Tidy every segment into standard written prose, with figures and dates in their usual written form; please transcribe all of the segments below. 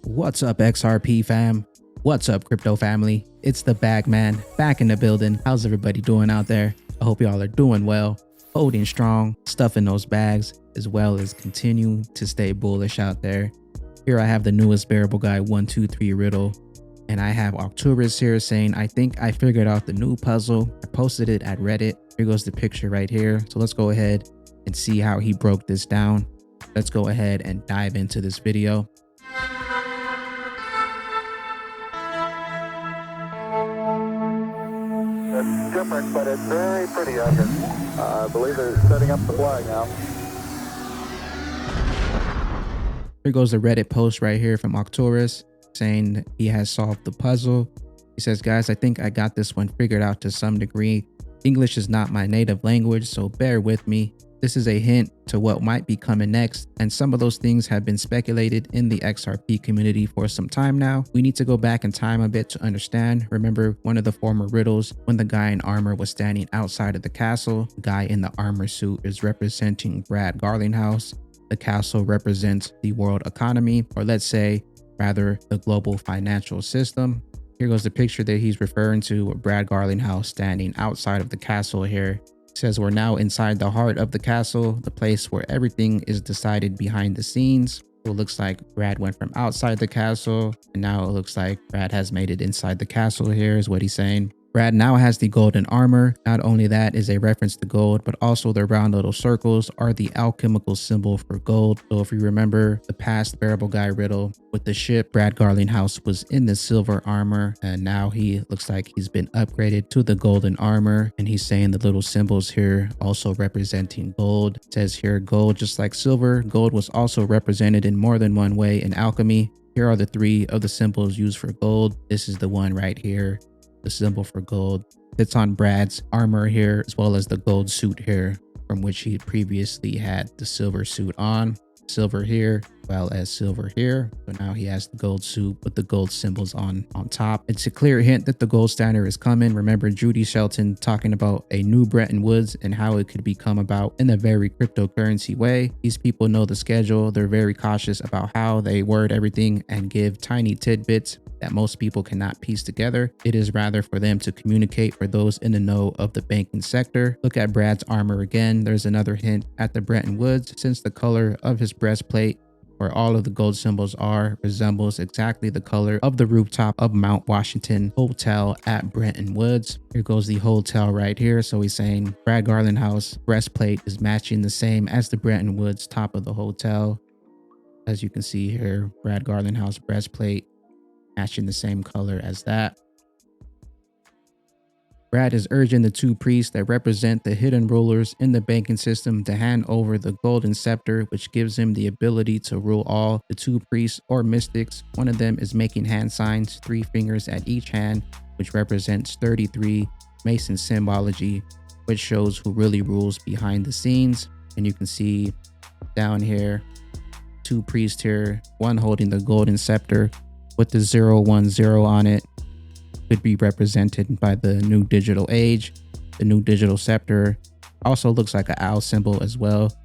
What's up, XRP fam? What's up, crypto family? It's the bag man back in the building. How's everybody doing out there? I hope y'all are doing well, holding strong, stuffing those bags, as well as continuing to stay bullish out there. Here I have the newest Bearableguy123 riddle, and I have October's here saying, I think I figured out the new puzzle. I posted it at Reddit. Here goes the picture right here. So let's go ahead and see how he broke this down. Let's go ahead and dive into this video. It's different, but it's very pretty out here. I believe they're setting up the flag now. Here goes the Reddit post right here from October's saying he has solved the puzzle. He says, guys, I think I got this one figured out to some degree. English is not my native language, so bear with me. This is a hint to what might be coming next, and some of those things have been speculated in the XRP community for some time now. We need to go back in time a bit to understand. Remember one of the former riddles, when the guy in armor was standing outside of the castle. The guy in the armor suit is representing Brad Garlinghouse. The castle represents the world economy, or let's say, rather, the global financial system. Here goes the picture that he's referring to with Brad Garlinghouse standing outside of the castle here. It says we're now inside the heart of the castle, the place where everything is decided behind the scenes. So it looks like Brad went from outside the castle, and now it looks like Brad has made it inside the castle here is what he's saying. Brad now has the golden armor. Not only that is a reference to gold, but also the round little circles are the alchemical symbol for gold. So if you remember the past Bearableguy riddle with the ship, Brad Garlinghouse was in the silver armor, and now he looks like he's been upgraded to the golden armor, and he's saying the little symbols here also representing gold. It says here gold, just like silver, gold was also represented in more than one way in alchemy. Here are the three of the symbols used for gold. This is the one right here. The symbol for gold. It's on Brad's armor here, as well as the gold suit here, from which he previously had the silver suit on. Silver here, as well as silver here. So now he has the gold suit with the gold symbols on top. It's a clear hint that the gold standard is coming. Remember Judy Shelton talking about a new Bretton Woods and how it could become about in a very cryptocurrency way. These people know the schedule. They're very cautious about how they word everything and give tiny tidbits that most people cannot piece together. It is rather for them to communicate for those in the know of the banking sector. Look at Brad's armor again. There's another hint at the Bretton Woods, since the color of his breastplate, where all of the gold symbols are, resembles exactly the color of the rooftop of Mount Washington Hotel at Bretton Woods. Here goes the hotel right here. So he's saying Brad Garlinghouse breastplate is matching the same as the Bretton Woods top of the hotel. As you can see here, Brad Garlinghouse breastplate matching the same color as that. Brad is urging the two priests that represent the hidden rulers in the banking system to hand over the golden scepter, which gives him the ability to rule all. The two priests or mystics, one of them is making hand signs, 3 fingers at each hand, which represents 33 Mason symbology, which shows who really rules behind the scenes. And you can see down here, 2 priests here, one holding the golden scepter with the 010 on it, could be represented by the new digital age. The new digital scepter also looks like an owl symbol as well,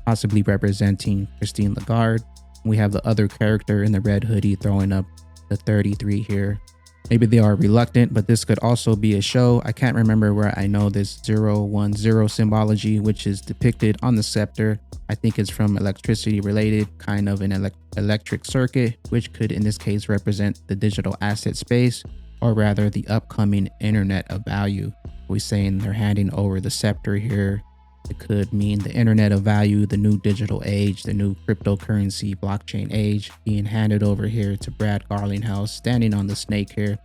possibly representing Christine Lagarde. We have the other character in the red hoodie throwing up the 33 here. Maybe they are reluctant, but this could also be a show. I can't remember where I know this 010 symbology, which is depicted on the scepter. I think it's from electricity related, kind of an electric circuit, which could in this case represent the digital asset space, or rather the upcoming internet of value. We're saying they're handing over the scepter here. It could mean the internet of value, the new digital age, the new cryptocurrency blockchain age being handed over here to Brad Garlinghouse standing on the snake here.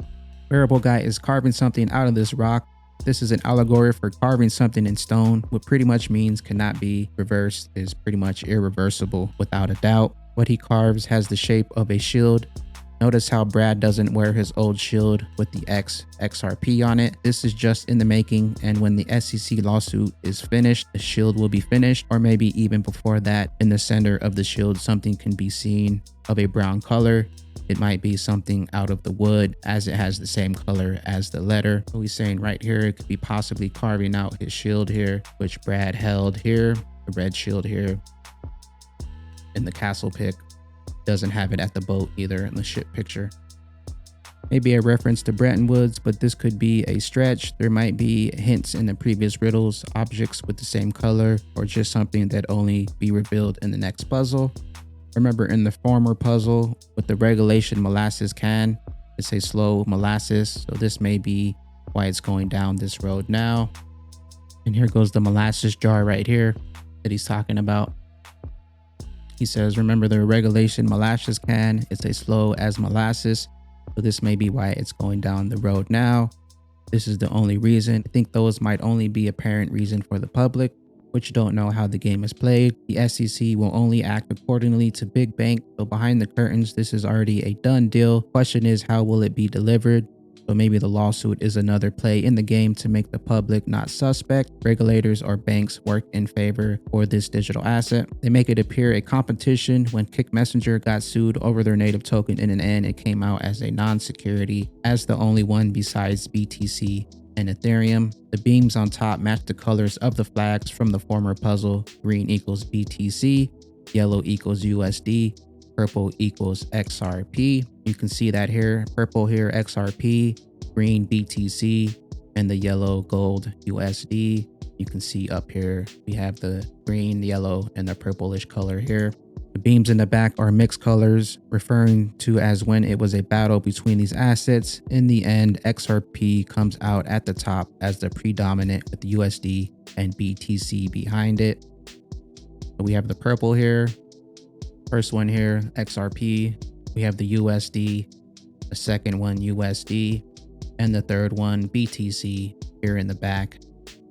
Bearableguy is carving something out of this rock. This is an allegory for carving something in stone, what pretty much means cannot be reversed, is pretty much irreversible without a doubt. What he carves has the shape of a shield. Notice how Brad doesn't wear his old shield with the XRP on it. This is just in the making, and when the SEC lawsuit is finished, the shield will be finished, or maybe even before that. In the center of the shield, something can be seen of a brown color. It might be something out of the wood, as it has the same color as the letter. So he's saying right here, it could be possibly carving out his shield here, which Brad held here, the red shield here in the castle pick. Doesn't have it at the boat either in the ship picture. Maybe a reference to Bretton Woods, but this could be a stretch. There might be hints in the previous riddles, objects with the same color, or just something that only be revealed in the next puzzle. Remember in the former puzzle with the regulation molasses can, it's a slow molasses, so this may be why it's going down this road now. And here goes the molasses jar right here that he's talking about. He says, remember the regulation molasses can, it's as slow as molasses. So this may be why it's going down the road now. This is the only reason. I think those might only be apparent reason for the public, which don't know how the game is played. The SEC will only act accordingly to Big Bank. So behind the curtains, this is already a done deal. Question is, how will it be delivered? So maybe the lawsuit is another play in the game to make the public not suspect. Regulators or banks work in favor for this digital asset. They make it appear a competition. When Kick Messenger got sued over their native token in an end, it came out as a non-security, as the only one besides BTC and Ethereum. The beams on top match the colors of the flags from the former puzzle. Green equals BTC, yellow equals USD, purple equals XRP. You can see that here, purple here XRP, green BTC, and the yellow gold USD. You can see up here, we have the green, yellow, and the purplish color here. The beams in the back are mixed colors, referring to as when it was a battle between these assets. In the end, XRP comes out at the top as the predominant with USD and BTC behind it. So we have the purple here. First one here, XRP. We have the USD, the second one USD, and the third one BTC here in the back.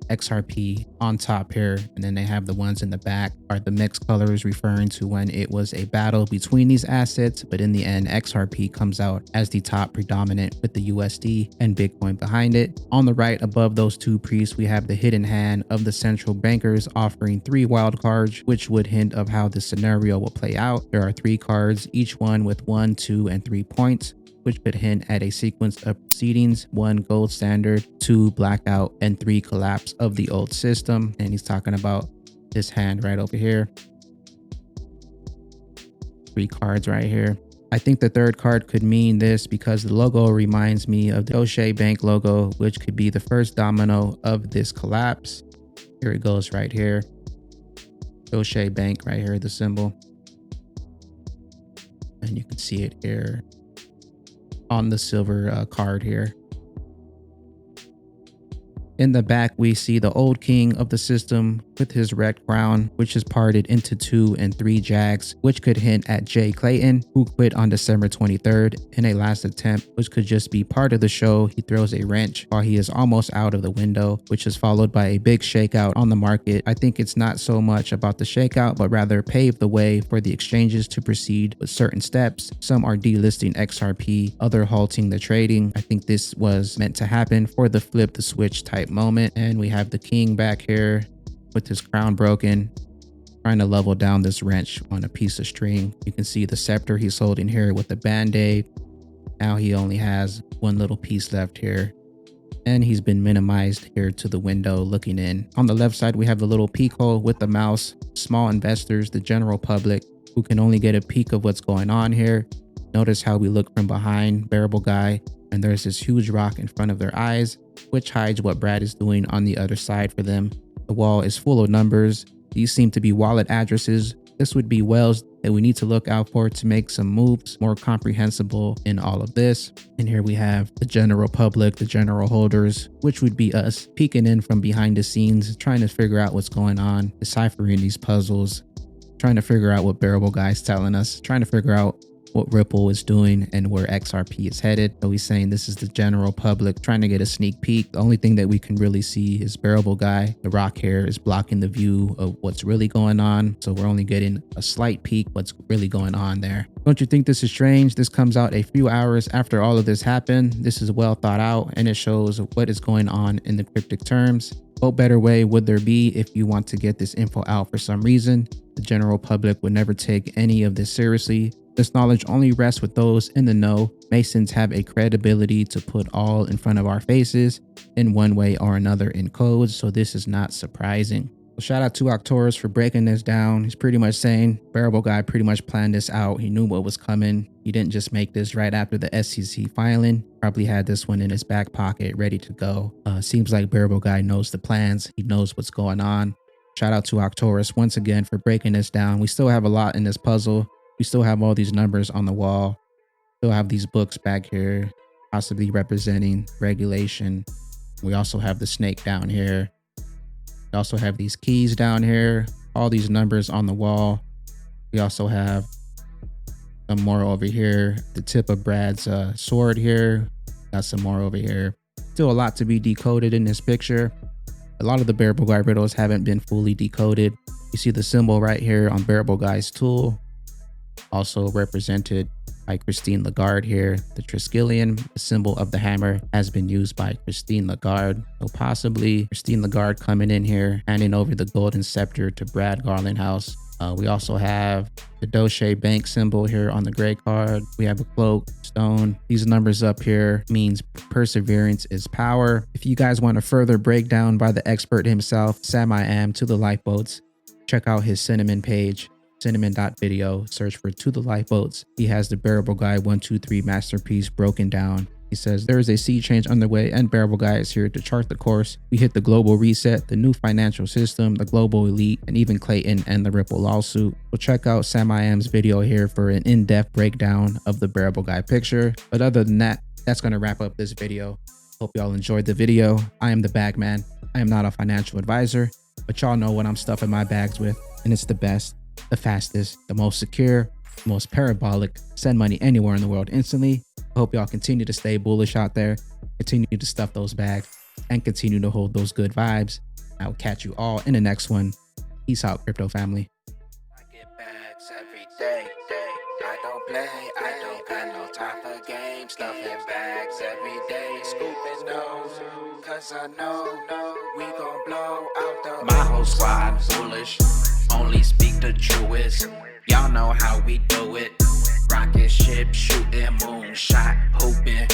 XRP on top here, and then they have the ones in the back are the mixed colors, referring to when it was a battle between these assets, but in the end XRP comes out as the top predominant with the USD and Bitcoin behind it. On the right above those two priests, we have the hidden hand of the central bankers offering 3 wild cards, which would hint of how the scenario will play out. There are 3 cards, each one with 1, 2, and 3 points, which could hint at a sequence of proceedings: 1 gold standard, 2 blackout, and 3 collapse of the old system. And he's talking about this hand right over here. 3 cards right here. I think the third card could mean this because the logo reminds me of the O'Shea Bank logo, which could be the first domino of this collapse. Here it goes right here. O'Shea Bank right here, the symbol. And you can see it here on the silver card here. In the back, we see the old king of the system with his red crown, which is parted into 2 and 3 jags, which could hint at Jay Clayton, who quit on December 23rd in a last attempt, which could just be part of the show. He throws a wrench while he is almost out of the window, which is followed by a big shakeout on the market. I think it's not so much about the shakeout, but rather pave the way for the exchanges to proceed with certain steps. Some are delisting XRP, other halting the trading. I think this was meant to happen for the flip the switch type moment. And we have the king back here with his crown broken, trying to level down this wrench on a piece of string. You can see the scepter he's holding here with the band-aid. Now he only has 1 little piece left here, and he's been minimized here to the window looking in. On the left side, we have the little peek hole with the mouse. Small investors, the general public, who can only get a peek of what's going on here. Notice how we look from behind Bearableguy, and there's this huge rock in front of their eyes, which hides what Brad is doing on the other side for them. The wall is full of numbers. These seem to be wallet addresses. This would be wells that we need to look out for to make some moves more comprehensible in all of this. And here we have the general public, the general holders, which would be us, peeking in from behind the scenes, trying to figure out what's going on, deciphering these puzzles, trying to figure out what Bearableguy is telling us, trying to figure out what Ripple is doing and where XRP is headed. So he's saying this is the general public trying to get a sneak peek. The only thing that we can really see is Bearableguy. The rock here is blocking the view of what's really going on. So we're only getting a slight peek what's really going on there. Don't you think this is strange? This comes out a few hours after all of this happened. This is well thought out, and it shows what is going on in the cryptic terms. What better way would there be if you want to get this info out for some reason? The general public would never take any of this seriously. This knowledge only rests with those in the know. Masons have a credibility to put all in front of our faces in one way or another in codes, so this is not surprising. Shout out to Arcturus for breaking this down. He's pretty much saying Bearable Guy pretty much planned this out. He knew what was coming. He didn't just make this right after the SEC filing. Probably had this one in his back pocket ready to go. Seems like Bearable Guy knows the plans. He knows what's going on. Shout out to Arcturus once again for breaking this down. We still have a lot in this puzzle. We still have all these numbers on the wall. Still have these books back here, possibly representing regulation. We also have the snake down here. We also have these keys down here, all these numbers on the wall. We also have some more over here. The tip of Brad's sword here. Got some more over here. Still a lot to be decoded in this picture. A lot of the Bearable Guy riddles haven't been fully decoded. You see the symbol right here on Bearable Guy's tool. Also represented by Christine Lagarde here. The Triskelion, the symbol of the hammer, has been used by Christine Lagarde. So possibly Christine Lagarde coming in here, handing over the golden scepter to Brad Garlinghouse. We also have the Doche Bank symbol here on the gray card. We have a cloak, stone. These numbers up here means perseverance is power. If you guys want a further breakdown by the expert himself, Sam I Am to the lifeboats, check out his Cinnamon page. Cinnamon.video, search for To the Lifeboats. He has the Bearableguy123 masterpiece broken down. He says there is a sea change underway and Bearable Guy is here to chart the course. We hit the global reset, the new financial system, the global elite, and even Clayton and the Ripple lawsuit. So check out Sam I Am's video here for an in-depth breakdown of the Bearable Guy picture. But other than that, that's going to wrap up this video. Hope y'all enjoyed the video. I am the Bagman. I am not a financial advisor, but y'all know what I'm stuffing my bags with, and it's the best, the fastest, the most secure, the most parabolic, send money anywhere in the world instantly. I hope y'all continue to stay bullish out there, continue to stuff those bags, and continue to hold those good vibes. I will catch you all in the next one. Peace out, crypto family. I get bags every day. I don't play, I don't got no time for games. Stuffing bags every day, scooping those, cause I know we gon' blow out the. My whole squad foolish, only speak the truest. Y'all know how we do it. Rocket ship shooting, moonshot hooping.